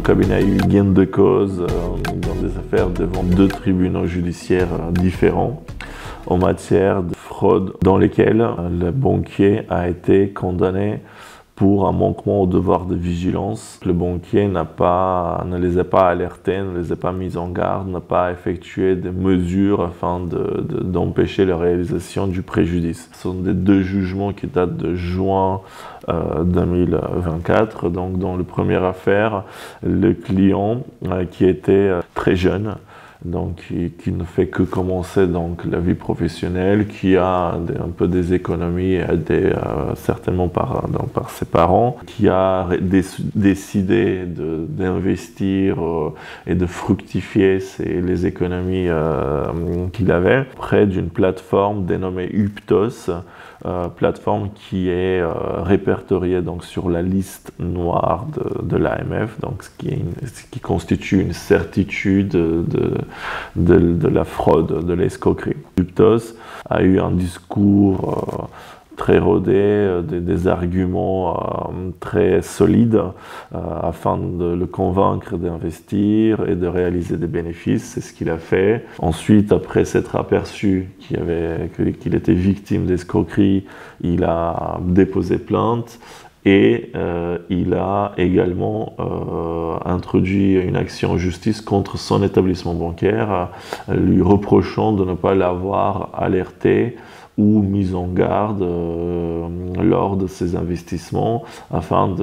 cabinet a eu gain de cause dans des affaires devant 2 tribunaux judiciaires différents en matière de fraude dans lesquelles le banquier a été condamné pour un manquement au devoir de vigilance. Le banquier ne les a pas alertés, ne les a pas mis en garde, n'a pas effectué des mesures afin d'empêcher la réalisation du préjudice. Ce sont des 2 jugements qui datent de juin 2024. Donc dans la première affaire, le client qui était très jeune, donc qui ne fait que commencer donc la vie professionnelle, qui a un peu des économies aidées certainement par ses parents, qui a décidé d'investir et de fructifier les économies qu'il avait près d'une plateforme dénommée Uptos, plateforme qui est répertoriée donc sur la liste noire de l'AMF, donc ce qui constitue une certitude de la fraude, de l'escroquerie. Uptos a eu un discours très rodé, des arguments très solides afin de le convaincre d'investir et de réaliser des bénéfices. C'est ce qu'il a fait. Ensuite, après s'être aperçu qu'il était victime d'escroquerie, il a déposé plainte. Et il a également introduit une action en justice contre son établissement bancaire, lui reprochant de ne pas l'avoir alerté ou mis en garde lors de ses investissements afin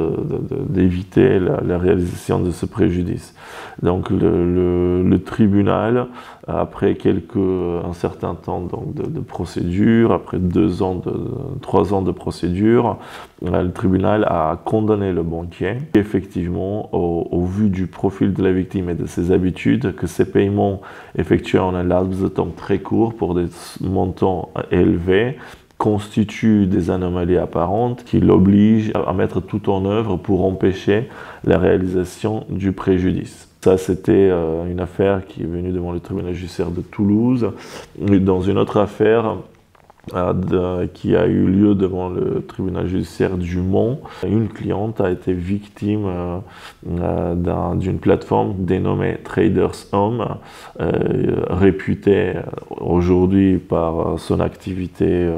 d'éviter la réalisation de ce préjudice. Donc le tribunal, après un certain temps donc de procédure, après 3 ans de procédure, le tribunal a condamné le banquier. Effectivement, au vu du profil de la victime et de ses habitudes, que ces paiements effectués en un laps de temps très court pour des montants élevés constituent des anomalies apparentes qui l'obligent à mettre tout en œuvre pour empêcher la réalisation du préjudice. Ça, c'était une affaire qui est venue devant le tribunal judiciaire de Toulouse. Dans une autre affaire qui a eu lieu devant le tribunal judiciaire du Mans, une cliente a été victime d'une plateforme dénommée Traders Home, réputée aujourd'hui par son activité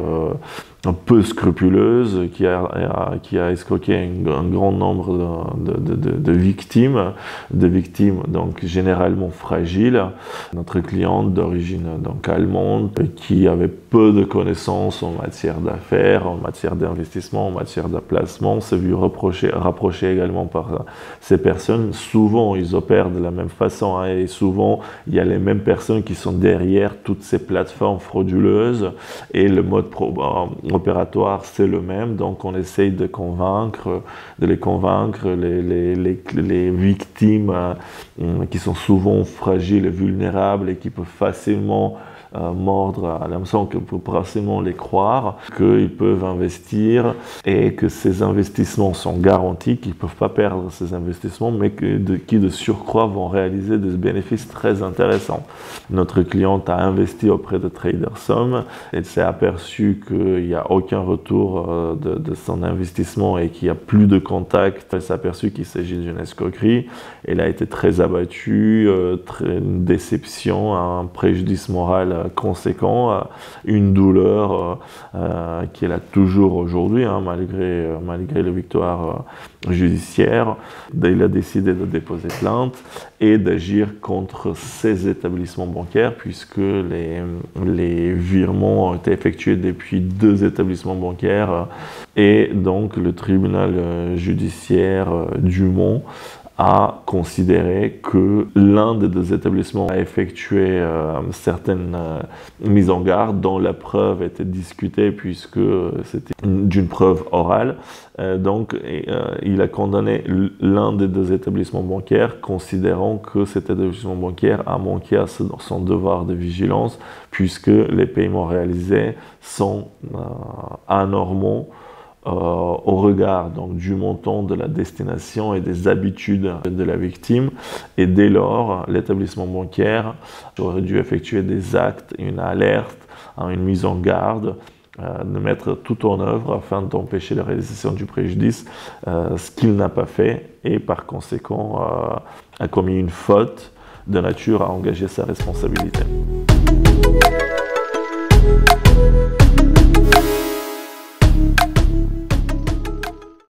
un peu scrupuleuse, qui a escroqué un grand nombre de victimes donc généralement fragiles. Notre cliente d'origine donc allemande, qui avait peu de connaissances en matière d'affaires, en matière d'investissement, en matière de placement, s'est vue rapprocher également par ces personnes. Souvent, ils opèrent de la même façon, et souvent, il y a les mêmes personnes qui sont derrière toutes ces plateformes frauduleuses, et le mode opératoire, c'est le même. Donc, on essaye de les convaincre, les victimes qui sont souvent fragiles et vulnérables et qui peuvent facilement mordre à l'hameçon, que peut facilement les croire, qu'ils peuvent investir et que ces investissements sont garantis, qu'ils ne peuvent pas perdre ces investissements, mais qui de surcroît vont réaliser des bénéfices très intéressants. Notre cliente a investi auprès de Traders Home, elle s'est aperçue qu'il n'y a aucun retour de son investissement et qu'il n'y a plus de contact. Elle s'est aperçue qu'il s'agit d'une escroquerie. Elle a été très abattue, une déception, un préjudice moral conséquent, une douleur qu'elle a toujours aujourd'hui, malgré les victoires judiciaires. Il a décidé de déposer plainte et d'agir contre ces établissements bancaires, puisque les virements ont été effectués depuis 2 établissements bancaires, et donc le tribunal judiciaire du Mans a considéré que l'un des 2 établissements a effectué certaines mises en garde dont la preuve était discutée, puisque c'était d'une preuve orale. Donc il a condamné l'un des 2 établissements bancaires, considérant que cet établissement bancaire a manqué à son devoir de vigilance, puisque les paiements réalisés sont anormaux au regard donc du montant, de la destination et des habitudes de la victime, et dès lors l'établissement bancaire aurait dû effectuer des actes, une alerte, une mise en garde de mettre tout en œuvre afin d'empêcher la réalisation du préjudice, ce qu'il n'a pas fait et par conséquent a commis une faute de nature à engager sa responsabilité.